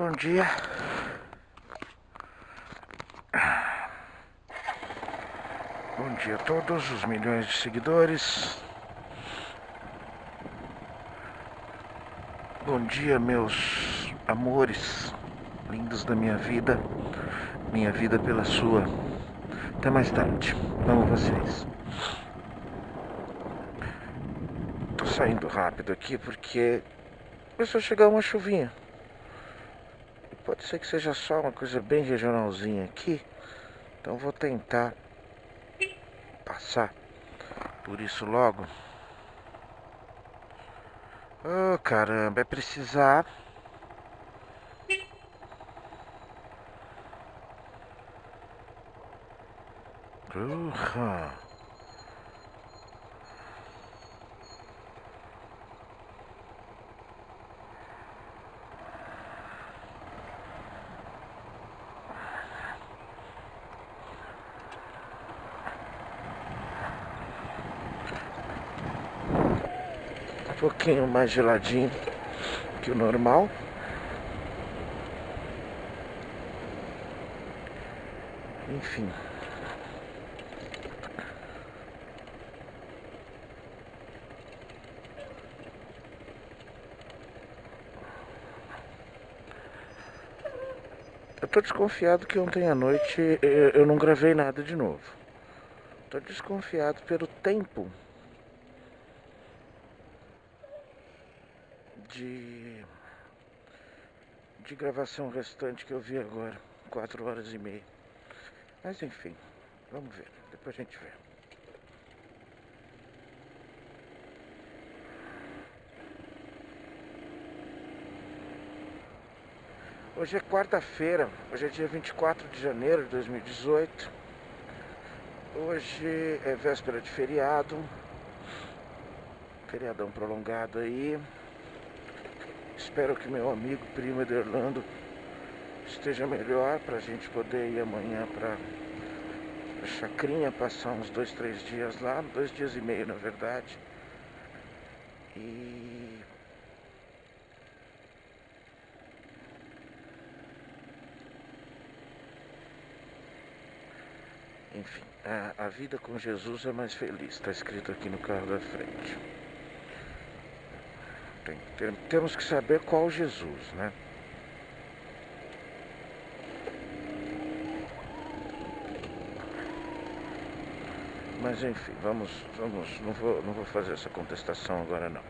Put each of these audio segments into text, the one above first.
Bom dia. Bom dia a todos os milhões de seguidores. Bom dia, meus amores lindos da minha vida pela sua. Até mais tarde. Amo vocês. Tô saindo rápido aqui porque começou a chegar uma chuvinha. Pode ser que seja só uma coisa bem regionalzinha aqui. Então vou tentar passar por isso logo. Oh, caramba, é precisar. Uhum. Um pouquinho mais geladinho que o normal. Enfim. Eu tô desconfiado que ontem à noite eu não gravei nada de novo. Tô desconfiado pelo tempo de gravação restante que eu vi agora. 4 horas e meia. Mas enfim, vamos ver. Depois a gente vê. Hoje é quarta-feira, hoje é dia 24 de janeiro de 2018. Hoje é véspera de feriado. Feriadão prolongado aí. Espero que meu amigo primo Ederlando esteja melhor pra gente poder ir amanhã pra Chacrinha, passar uns 2, 3 dias lá, 2 dias e meio na verdade. E enfim, a vida com Jesus é mais feliz, está escrito aqui no carro da frente. Temos que saber qual Jesus, né? Mas enfim, vamos, não vou fazer essa contestação agora não.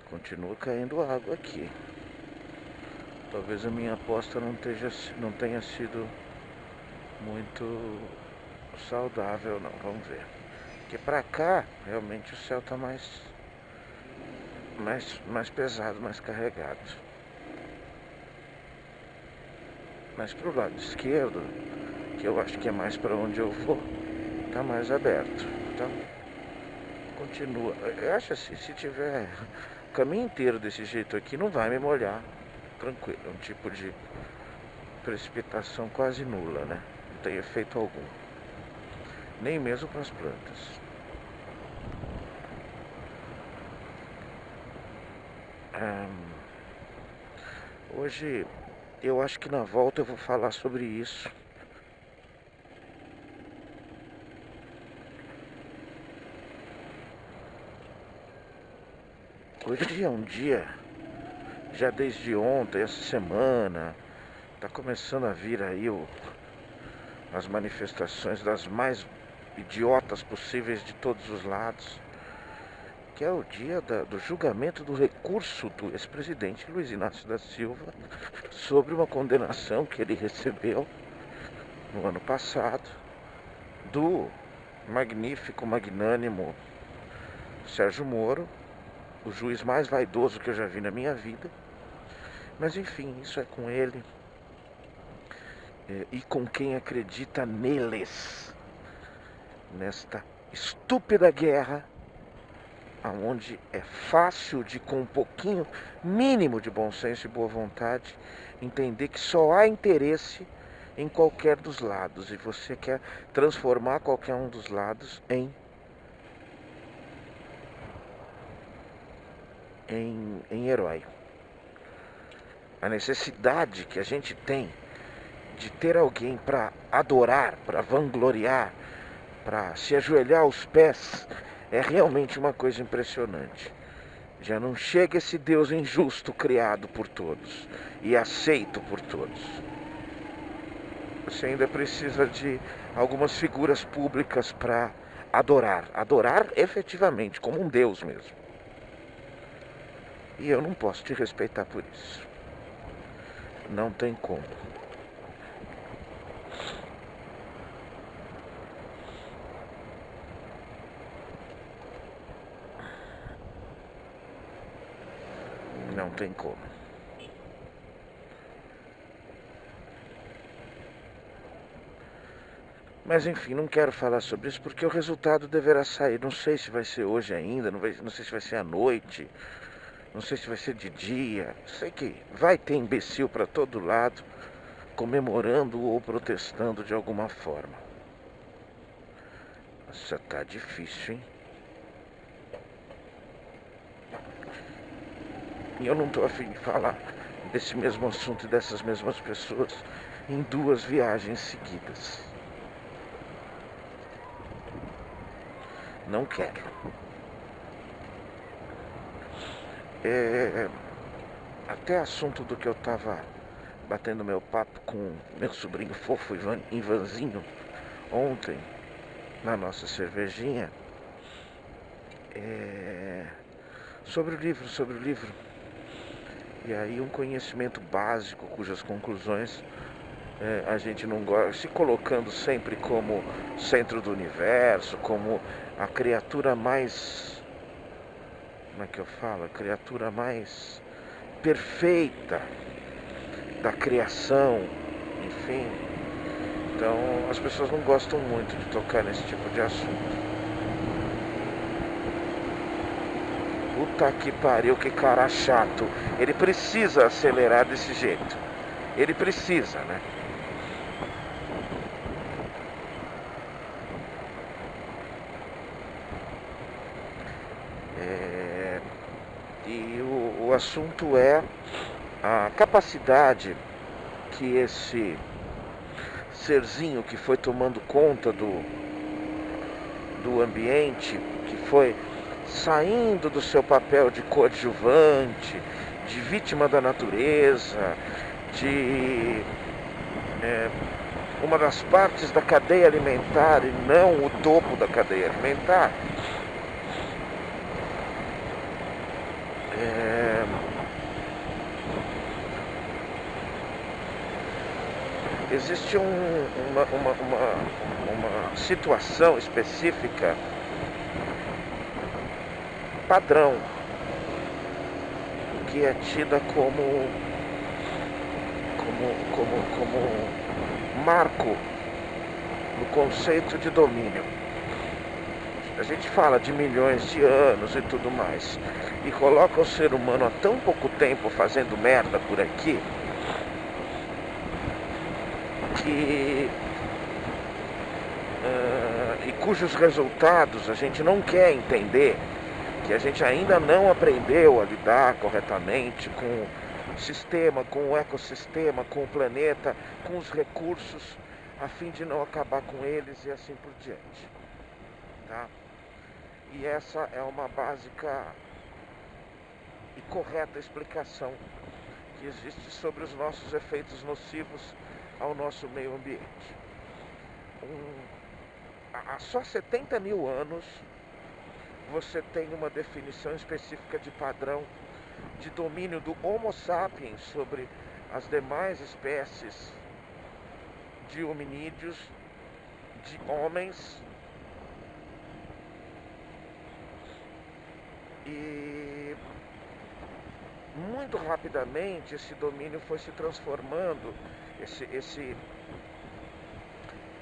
Continua caindo água aqui. Talvez a minha aposta não tenha sido muito saudável não, vamos ver. Porque pra cá, realmente o céu tá mais pesado, mais carregado. Mas pro lado esquerdo, que eu acho que é mais para onde eu vou, tá mais aberto. Então, continua. Eu acho assim, se tiver o caminho inteiro desse jeito aqui, não vai me molhar. Tranquilo, é um tipo de precipitação quase nula, né? Não tem efeito algum. Nem mesmo para as plantas. Hoje, eu acho que na volta eu vou falar sobre isso. Hoje é um dia, já desde ontem, essa semana, tá começando a vir aí as manifestações das mais idiotas possíveis de todos os lados, que é o dia do julgamento do recurso do ex-presidente Luiz Inácio da Silva sobre uma condenação que ele recebeu no ano passado do magnífico, magnânimo Sérgio Moro, o juiz mais vaidoso que eu já vi na minha vida. Mas enfim, isso é com ele e com quem acredita neles, nesta estúpida guerra, aonde é fácil de, com um pouquinho mínimo de bom senso e boa vontade, entender que só há interesse em qualquer dos lados, e você quer transformar qualquer um dos lados em herói. a necessidade que a gente tem de ter alguém para adorar, para vangloriar, para se ajoelhar aos pés, é realmente uma coisa impressionante. Já não chega esse Deus injusto criado por todos e aceito por todos. Você ainda precisa de algumas figuras públicas para adorar efetivamente, como um Deus mesmo. E eu não posso te respeitar por isso. Não tem como. Não tem como. Mas enfim, não quero falar sobre isso porque o resultado deverá sair. Não sei se vai ser hoje ainda, não sei se vai ser à noite, não sei se vai ser de dia. Sei que vai ter imbecil para todo lado, comemorando ou protestando de alguma forma. Nossa, tá difícil, hein? E eu não tô afim de falar desse mesmo assunto e dessas mesmas pessoas em 2 viagens seguidas. Não quero. Até assunto do que eu tava batendo meu papo com meu sobrinho fofo Ivanzinho ontem na nossa cervejinha. Sobre o livro. E aí um conhecimento básico cujas conclusões a gente não gosta, se colocando sempre como centro do universo, como a criatura mais, como é que eu falo? A criatura mais perfeita da criação, enfim. Então as pessoas não gostam muito de tocar nesse tipo de assunto. Puta que pariu, que cara chato. Ele precisa acelerar desse jeito. Ele precisa, né? E o assunto é a capacidade que esse serzinho que foi tomando conta do ambiente, que foi saindo do seu papel de coadjuvante, de vítima da natureza, de uma das partes da cadeia alimentar e não o topo da cadeia alimentar, existe uma situação específica padrão que é tida como marco no conceito de domínio. A gente fala de milhões de anos e tudo mais, e coloca o ser humano há tão pouco tempo fazendo merda por aqui, e cujos resultados a gente não quer entender, que a gente ainda não aprendeu a lidar corretamente com o sistema, com o ecossistema, com o planeta, com os recursos, a fim de não acabar com eles e assim por diante. Tá? E essa é uma básica e correta explicação que existe sobre os nossos efeitos nocivos ao nosso meio ambiente. Há só 70 mil anos você tem uma definição específica de padrão de domínio do Homo sapiens sobre as demais espécies de hominídeos, de homens, e muito rapidamente esse domínio foi se transformando,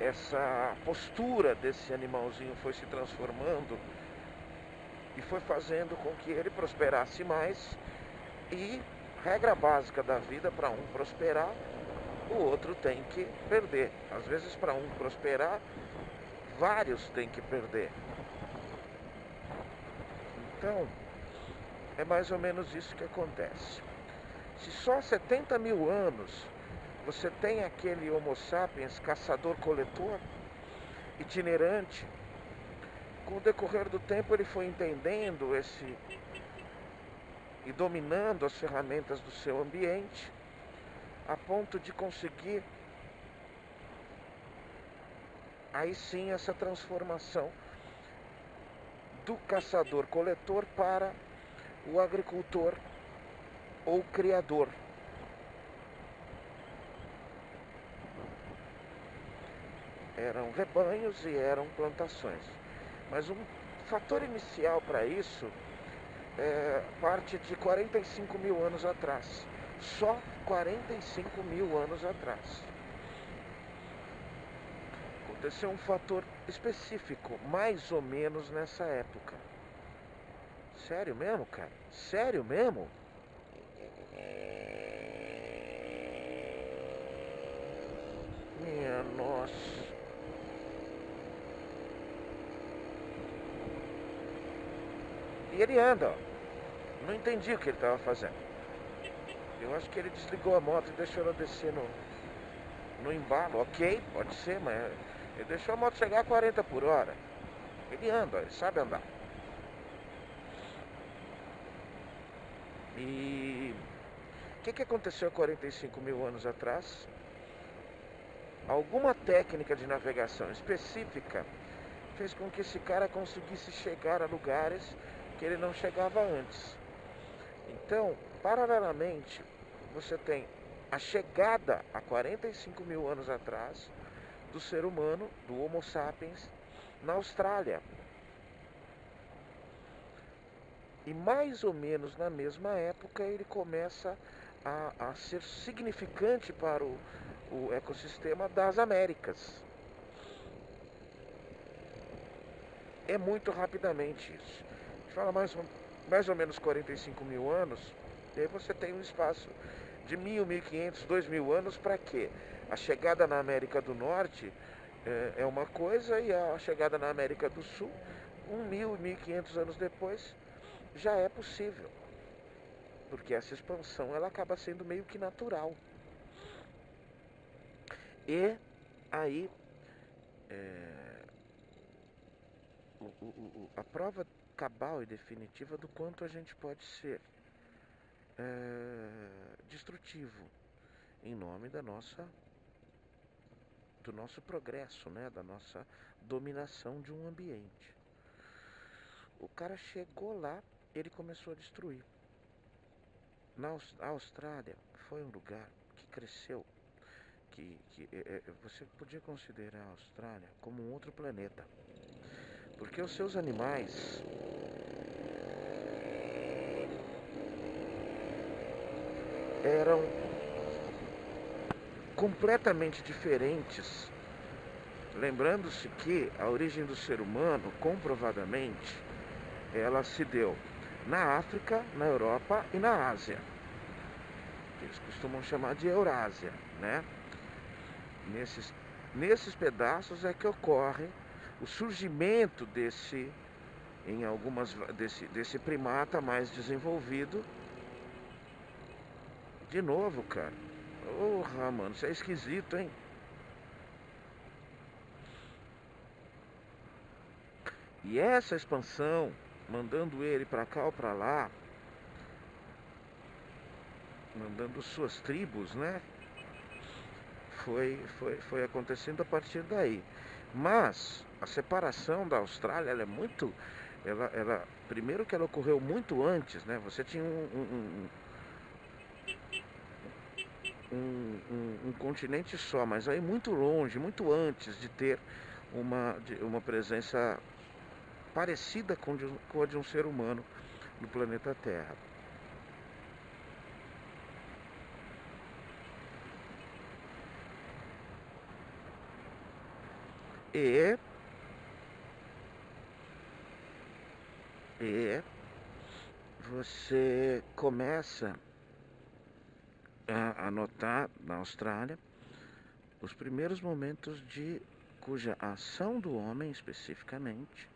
essa postura desse animalzinho foi se transformando e foi fazendo com que ele prosperasse mais. E regra básica da vida, para um prosperar, o outro tem que perder. Às vezes, para um prosperar, vários têm que perder. Então, é mais ou menos isso que acontece. Se só há 70 mil anos você tem aquele Homo sapiens caçador-coletor, itinerante, com o decorrer do tempo ele foi entendendo e dominando as ferramentas do seu ambiente, a ponto de conseguir aí sim essa transformação do caçador-coletor para o agricultor ou criador. Eram rebanhos e eram plantações. Mas um fator inicial para isso parte de 45 mil anos atrás. Só 45 mil anos atrás. Aconteceu um fator específico, mais ou menos nessa época. Sério mesmo, cara? Sério mesmo? Minha nossa. E ele anda, ó. Não entendi o que ele estava fazendo. Eu acho que ele desligou a moto e deixou ela descer no embalo. Ok, pode ser, mas ele deixou a moto chegar a 40 por hora. Ele anda, ele sabe andar. E o que aconteceu há 45 mil anos atrás? Alguma técnica de navegação específica fez com que esse cara conseguisse chegar a lugares que ele não chegava antes. Então, paralelamente, você tem a chegada há 45 mil anos atrás do ser humano, do Homo sapiens, na Austrália. E mais ou menos na mesma época ele começa a ser significante para o ecossistema das Américas. É muito rapidamente isso. A gente fala mais ou menos 45 mil anos, e aí você tem um espaço de 1.000, 1.500, 2.000 anos para quê? A chegada na América do Norte é uma coisa, e a chegada na América do Sul, 1.000, 1.500 anos depois, já é possível. Porque essa expansão ela acaba sendo meio que natural. E aí a prova cabal e definitiva do quanto a gente pode ser destrutivo em nome do nosso progresso, né? Da nossa dominação de um ambiente. O cara chegou lá, ele começou a destruir. Na Austrália foi um lugar que cresceu, que você podia considerar a Austrália como um outro planeta, porque os seus animais eram completamente diferentes. Lembrando-se que a origem do ser humano, comprovadamente, ela se deu na África, na Europa e na Ásia. Eles costumam chamar de Eurásia, né? Nesses pedaços é que ocorre o surgimento desse primata mais desenvolvido. De novo, cara. Porra, mano, isso é esquisito, hein? E essa expansão, mandando ele pra cá ou pra lá, mandando suas tribos, né? Foi acontecendo a partir daí. Mas a separação da Austrália, ela é muito... primeiro que ela ocorreu muito antes, né? Você tinha um continente só, mas aí muito longe, muito antes de ter uma presença parecida com a de um ser humano no planeta Terra. E você começa a notar na Austrália os primeiros momentos cuja ação do homem especificamente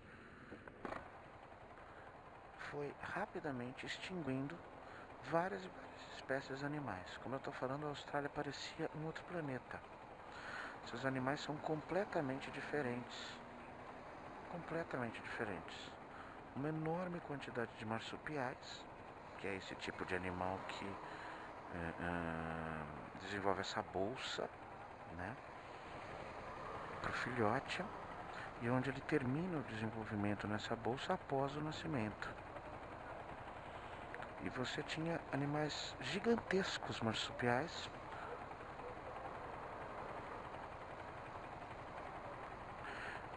foi rapidamente extinguindo várias e várias espécies animais. Como eu estou falando, a Austrália parecia um outro planeta. Esses animais são completamente diferentes. Completamente diferentes. Uma enorme quantidade de marsupiais, que é esse tipo de animal que desenvolve essa bolsa, né, para o filhote, e onde ele termina o desenvolvimento nessa bolsa após o nascimento. E você tinha animais gigantescos marsupiais,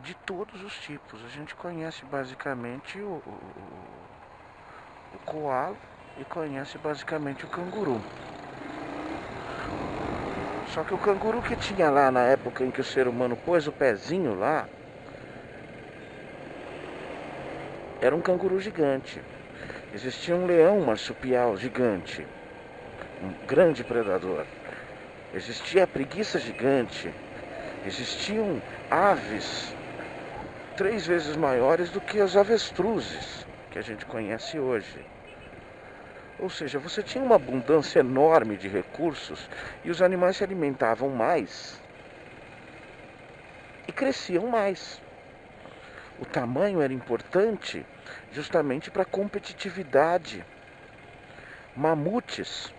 de todos os tipos. A gente conhece basicamente o coala e conhece basicamente o canguru. Só que o canguru que tinha lá na época em que o ser humano pôs o pezinho lá, era um canguru gigante. Existia um leão marsupial gigante, um grande predador. Existia a preguiça gigante. Existiam aves 3 vezes maiores do que as avestruzes que a gente conhece hoje. Ou seja, você tinha uma abundância enorme de recursos e os animais se alimentavam mais e cresciam mais. O tamanho era importante justamente para a competitividade. Mamutes,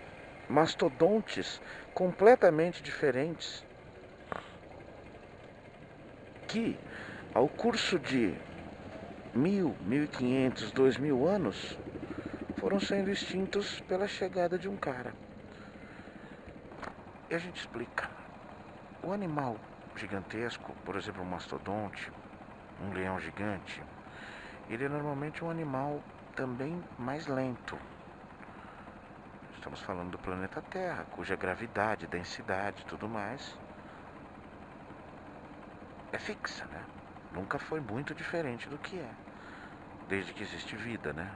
mastodontes completamente diferentes, que ao curso de 1000, 1500, 2000 anos foram sendo extintos pela chegada de um cara. E a gente explica. O animal gigantesco, por exemplo, um mastodonte, um leão gigante, ele é normalmente um animal também mais lento. Estamos falando do planeta Terra, cuja gravidade, densidade e tudo mais é fixa, né? Nunca foi muito diferente do que é, desde que existe vida, né?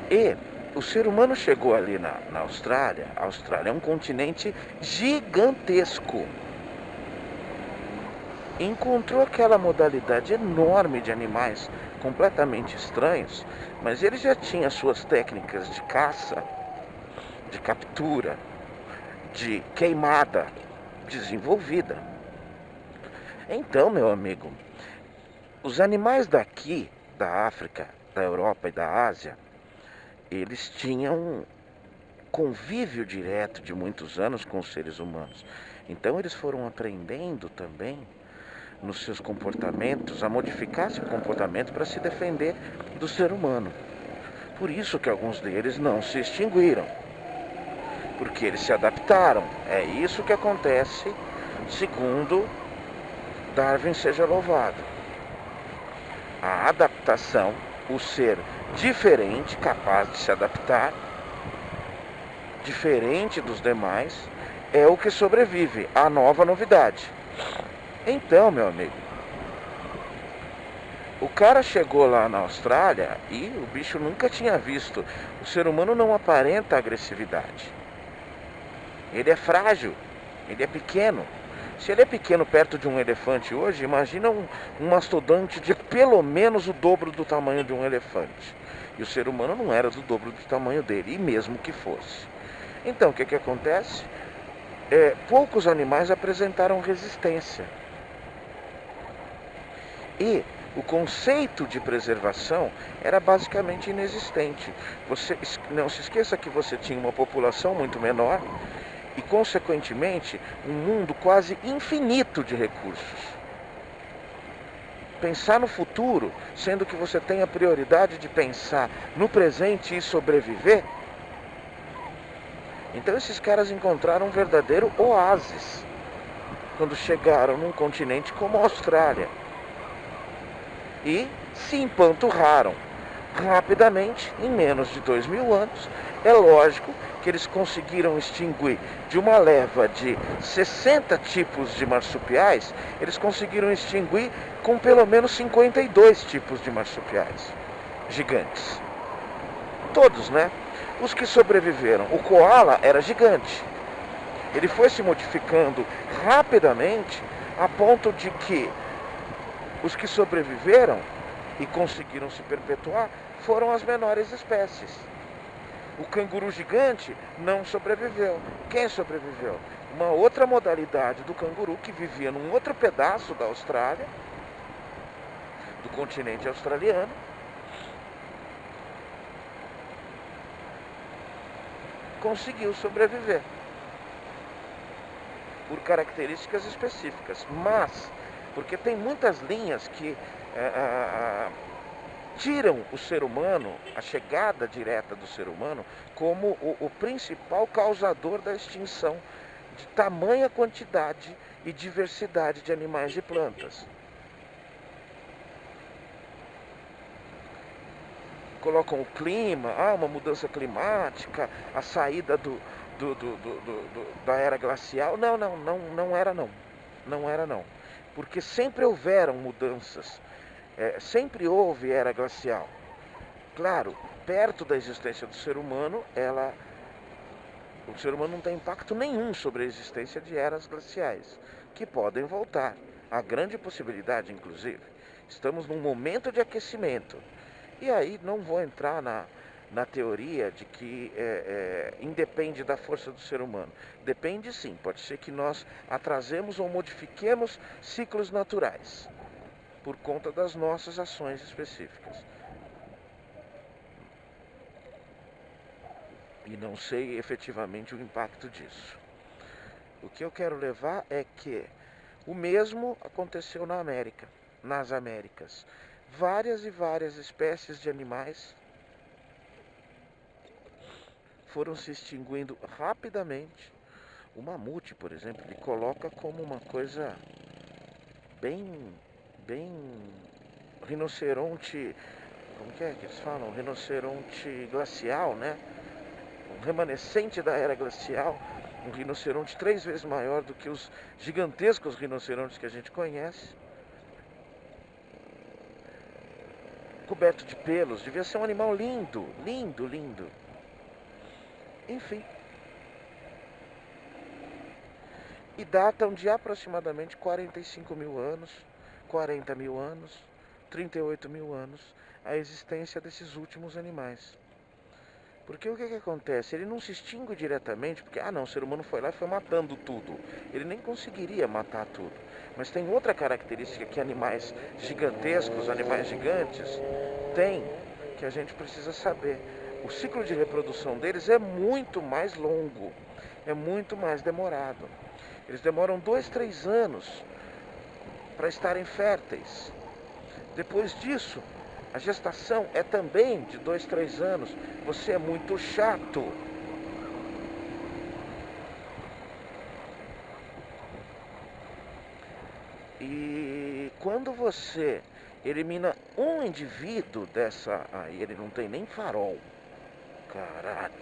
E o ser humano chegou ali na Austrália. A Austrália é um continente gigantesco. Encontrou aquela modalidade enorme de animais completamente estranhos, mas ele já tinha suas técnicas de caça, de captura, de queimada desenvolvida. Então, meu amigo, os animais daqui, da África, da Europa e da Ásia, eles tinham um convívio direto de muitos anos com os seres humanos. Então eles foram aprendendo também nos seus comportamentos a modificar seu comportamento para se defender do ser humano. Por isso que alguns deles não se extinguiram, porque eles se adaptaram. É isso que acontece, segundo Darwin seja louvado. A adaptação, o ser diferente, capaz de se adaptar, diferente dos demais, é o que sobrevive à nova novidade. Então, meu amigo, o cara chegou lá na Austrália e o bicho nunca tinha visto. O ser humano não aparenta agressividade. Ele é frágil, ele é pequeno. Se ele é pequeno perto de um elefante hoje, imagina um mastodonte de pelo menos o dobro do tamanho de um elefante. E o ser humano não era do dobro do tamanho dele, e mesmo que fosse. Então, o que acontece? Poucos animais apresentaram resistência. E o conceito de preservação era basicamente inexistente. Você não se esqueça que você tinha uma população muito menor e, consequentemente, um mundo quase infinito de recursos. Pensar no futuro, sendo que você tem a prioridade de pensar no presente e sobreviver. Então esses caras encontraram um verdadeiro oásis quando chegaram num continente como a Austrália. E se empanturraram rapidamente, em menos de 2000 anos. É lógico que eles conseguiram extinguir de uma leva de 60 tipos de marsupiais, eles conseguiram extinguir com pelo menos 52 tipos de marsupiais gigantes. Todos, né? Os que sobreviveram. O coala era gigante. Ele foi se modificando rapidamente a ponto de que os que sobreviveram, e conseguiram se perpetuar foram as menores espécies. O canguru gigante não sobreviveu. Quem sobreviveu? Uma outra modalidade do canguru que vivia num outro pedaço da Austrália, do continente australiano, conseguiu sobreviver por características específicas, mas porque tem muitas linhas que tiram o ser humano, a chegada direta do ser humano, como o principal causador da extinção de tamanha quantidade e diversidade de animais e plantas. Colocam o clima, uma mudança climática, a saída da era glacial. Não era não. Não era não. Porque sempre houveram mudanças. Sempre houve era glacial. Claro, perto da existência do ser humano, o ser humano não tem impacto nenhum sobre a existência de eras glaciais, que podem voltar. Há grande possibilidade, inclusive. Estamos num momento de aquecimento. E aí não vou entrar na teoria de que independe da força do ser humano. Depende sim, pode ser que nós atrasemos ou modifiquemos ciclos naturais por conta das nossas ações específicas. E não sei efetivamente o impacto disso. O que eu quero levar é que o mesmo aconteceu nas Américas. Várias e várias espécies de animais foram se extinguindo rapidamente. O mamute, por exemplo, ele coloca como uma coisa bem rinoceronte, como que eles falam? Rinoceronte glacial, né? Um remanescente da era glacial, um rinoceronte 3 vezes maior do que os gigantescos rinocerontes que a gente conhece. Coberto de pelos, devia ser um animal lindo, lindo, lindo. Enfim. E datam de aproximadamente 45 mil anos, 40 mil anos, 38 mil anos, a existência desses últimos animais. Porque o que acontece? Ele não se extingue diretamente, porque, o ser humano foi lá e foi matando tudo. Ele nem conseguiria matar tudo. Mas tem outra característica que animais gigantescos, animais gigantes, têm, que a gente precisa saber. O ciclo de reprodução deles é muito mais longo, é muito mais demorado. Eles demoram 2, 3 anos para estarem férteis. Depois disso, a gestação é também de 2, 3 anos. Você é muito chato. E quando você elimina um indivíduo dessa... Aí ele não tem nem farol. Caralho.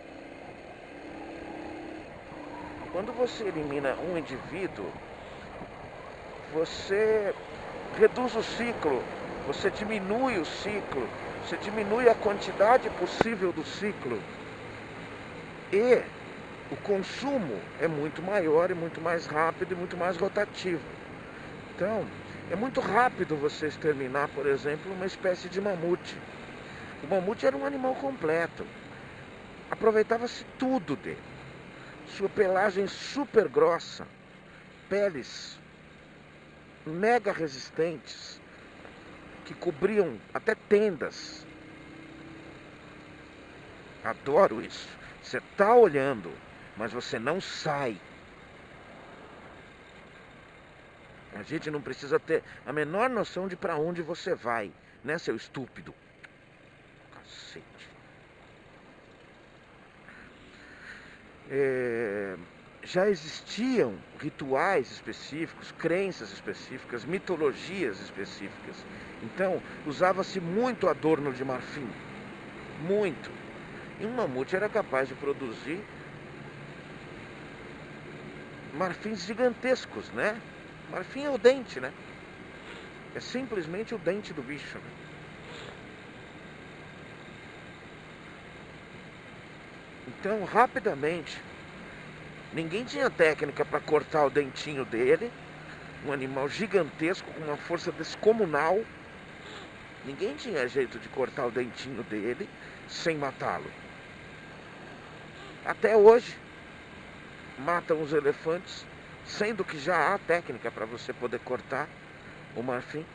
Quando você elimina um indivíduo, você reduz o ciclo. Você diminui o ciclo, você diminui a quantidade possível do ciclo. E o consumo é muito maior, e muito mais rápido e muito mais rotativo. Então, é muito rápido você exterminar, por exemplo, uma espécie de mamute. O mamute era um animal completo. Aproveitava-se tudo dele. Sua pelagem super grossa, peles mega resistentes, que cobriam até tendas. Adoro isso. Você está olhando, mas você não sai. A gente não precisa ter a menor noção de para onde você vai, né, seu estúpido? Cacete. Já existiam rituais específicos, crenças específicas, mitologias específicas. Então, usava-se muito adorno de marfim. Muito. E um mamute era capaz de produzir marfins gigantescos, né? Marfim é o dente, né? É simplesmente o dente do bicho, né? Então, rapidamente, ninguém tinha técnica para cortar o dentinho dele. Um animal gigantesco, com uma força descomunal. Ninguém tinha jeito de cortar o dentinho dele sem matá-lo. Até hoje, matam os elefantes, sendo que já há técnica para você poder cortar o marfim.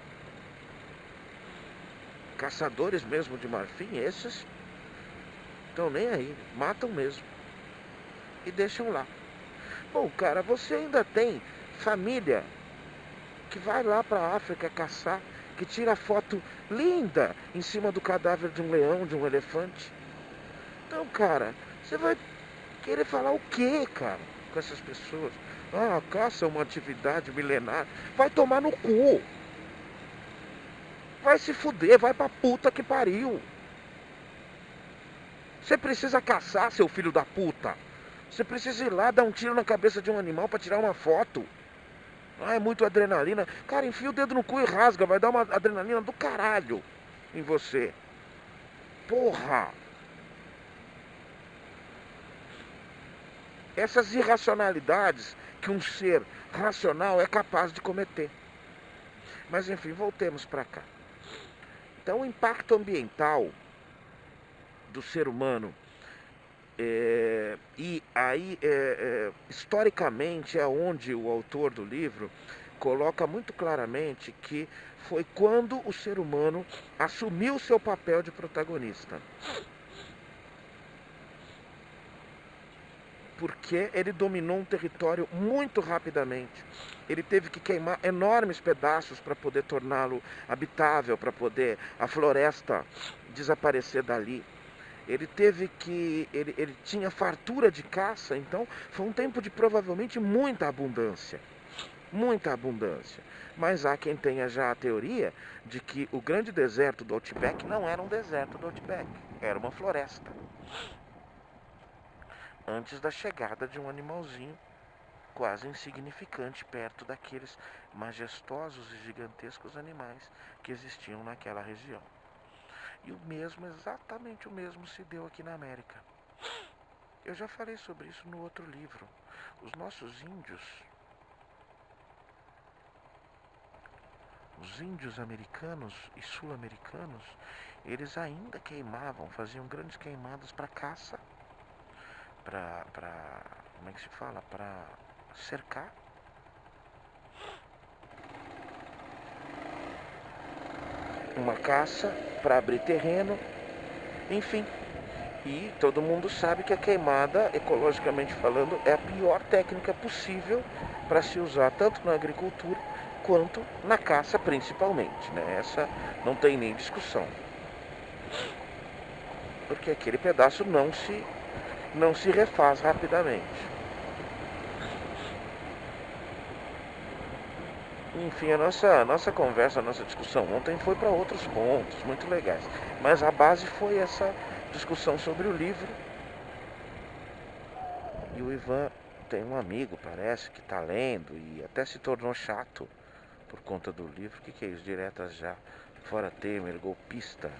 Caçadores mesmo de marfim, esses estão nem aí, matam mesmo e deixam lá. Bom, cara, você ainda tem família que vai lá para a África caçar, que tira foto linda em cima do cadáver de um leão, de um elefante. Então, cara, você vai querer falar o quê, cara, com essas pessoas? Ah, a caça é uma atividade milenar. Vai tomar no cu. Vai se fuder, vai pra puta que pariu. Você precisa caçar, seu filho da puta. Você precisa ir lá dar um tiro na cabeça de um animal pra tirar uma foto. Ah, é muito adrenalina. Cara, enfia o dedo no cu e rasga. Vai dar uma adrenalina do caralho em você. Porra. Essas irracionalidades que um ser racional é capaz de cometer. Mas enfim, voltemos pra cá. Então, o impacto ambiental do ser humano, e aí, historicamente, é onde o autor do livro coloca muito claramente que foi quando o ser humano assumiu seu papel de protagonista. Porque ele dominou um território muito rapidamente. Ele teve que queimar enormes pedaços para poder torná-lo habitável, para poder a floresta desaparecer dali. Ele teve que. Ele tinha fartura de caça, então foi um tempo de provavelmente muita abundância. Muita abundância. Mas há quem tenha já a teoria de que o grande deserto do Outback não era um deserto do Outback, era uma floresta. Antes da chegada de um animalzinho quase insignificante perto daqueles majestosos e gigantescos animais que existiam naquela região. E o mesmo, exatamente o mesmo, se deu aqui na América. Eu já falei sobre isso no outro livro. Os nossos índios, os índios americanos e sul-americanos, eles ainda queimavam, faziam grandes queimadas para caça, como é que se fala? Para cercar. Uma caça para abrir terreno, enfim. E todo mundo sabe que a queimada, ecologicamente falando, é a pior técnica possível para se usar tanto na agricultura quanto na caça principalmente, né? Essa não tem nem discussão. Porque aquele pedaço não se refaz rapidamente. Enfim, a nossa conversa, a nossa discussão ontem foi para outros pontos muito legais. Mas a base foi essa discussão sobre o livro. E o Ivan tem um amigo, parece, que está lendo e até se tornou chato por conta do livro. O que é isso? Diretas já, fora Temer, golpista.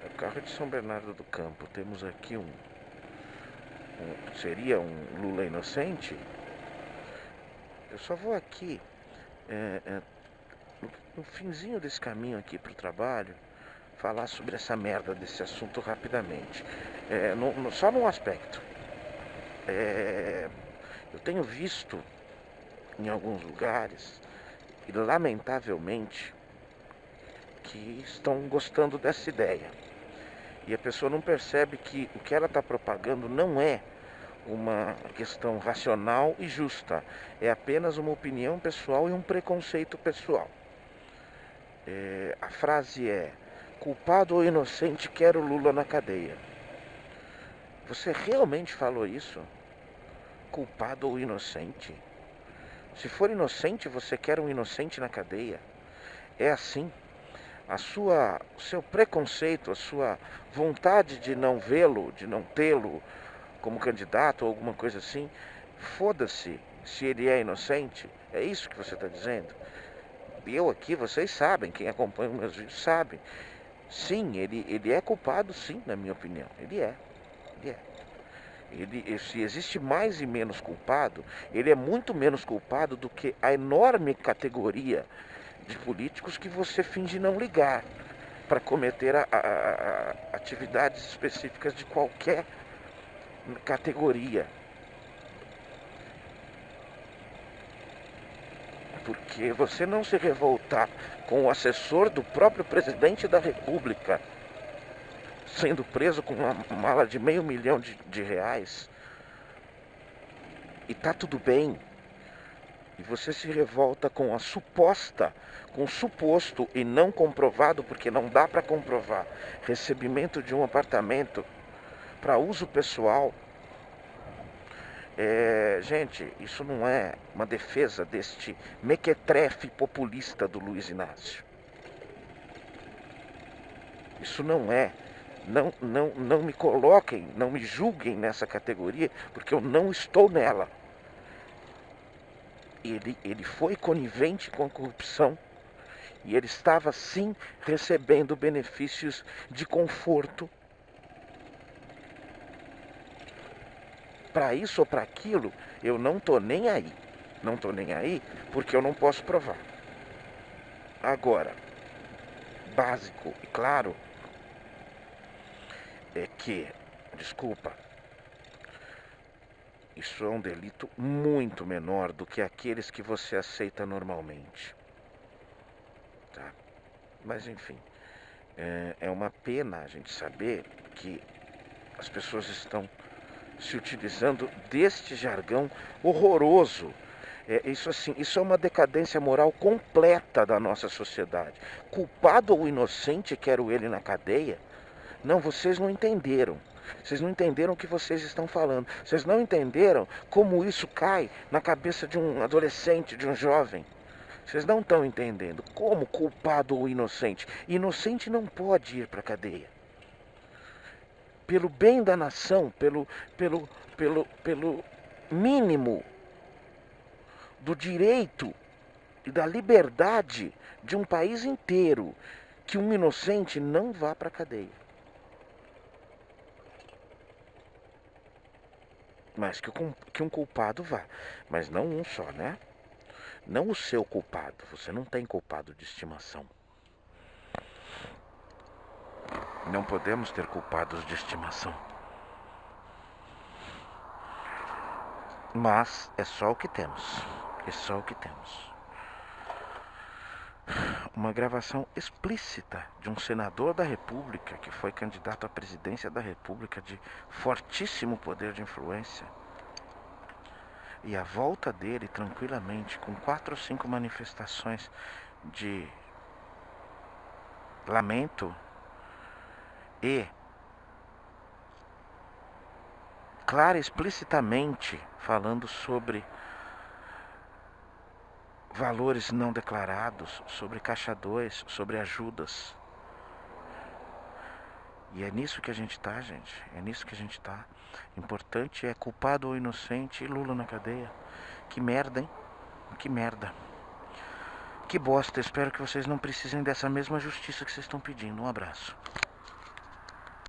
É o carro de São Bernardo do Campo. Temos aqui seria um Lula inocente? Eu só vou aqui, no finzinho desse caminho aqui para o trabalho, falar sobre essa merda desse assunto rapidamente. Só num aspecto. Eu tenho visto em alguns lugares, e lamentavelmente, que estão gostando dessa ideia. E a pessoa não percebe que o que ela está propagando não é uma questão racional e justa. É apenas uma opinião pessoal e um preconceito pessoal. A frase é: culpado ou inocente, quero Lula na cadeia. Você realmente falou isso? Culpado ou inocente? Se for inocente, você quer um inocente na cadeia? É assim? O seu preconceito, a sua vontade de não vê-lo, de não tê-lo como candidato ou alguma coisa assim, foda-se se ele é inocente. É isso que você está dizendo? Eu aqui, vocês sabem, quem acompanha os meus vídeos sabe. Sim, ele é culpado, sim, na minha opinião. Ele é. Se existe mais e menos culpado, ele é muito menos culpado do que a enorme categoria de políticos que você finge não ligar para cometer atividades específicas de qualquer categoria. Porque você não se revoltar com o assessor do próprio presidente da República sendo preso com uma mala de R$500 mil e tá tudo bem, e você se revolta com a suposta, com o suposto e não comprovado, porque não dá para comprovar, recebimento de um apartamento para uso pessoal. Gente, isso não é uma defesa deste mequetrefe populista do Luiz Inácio. Isso não é. Não me coloquem, não me julguem nessa categoria, porque eu não estou nela. Ele foi conivente com a corrupção e ele estava sim recebendo benefícios de conforto. Para isso ou para aquilo, eu não estou nem aí. Não estou nem aí porque eu não posso provar. Agora, básico e claro é que, desculpa, isso é um delito muito menor do que aqueles que você aceita normalmente. Tá? Mas enfim, é uma pena a gente saber que as pessoas estão se utilizando deste jargão horroroso. Isso é uma decadência moral completa da nossa sociedade. Culpado ou inocente, quero ele na cadeia. Não, vocês não entenderam. Vocês não entenderam o que vocês estão falando. Vocês não entenderam como isso cai na cabeça de um adolescente, de um jovem. Vocês não estão entendendo. Como culpado ou inocente? Inocente não pode ir para a cadeia. Pelo bem da nação, pelo mínimo do direito e da liberdade de um país inteiro, que um inocente não vá para a cadeia. Mas que um culpado vá. Mas não um só, né? Não o seu culpado. Você não tem culpado de estimação. Não podemos ter culpados de estimação. Mas é só o que temos. É só o que temos. Uma gravação explícita de um senador da República que foi candidato à presidência da República de fortíssimo poder de influência. E a volta dele tranquilamente com 4 ou 5 manifestações de lamento e clara explicitamente falando sobre valores não declarados, sobre caixa 2, sobre ajudas. E é nisso que a gente tá, gente. É nisso que a gente tá. Importante é culpado ou inocente e Lula na cadeia. Que merda, hein? Que merda. Que bosta. Espero que vocês não precisem dessa mesma justiça que vocês estão pedindo. Um abraço.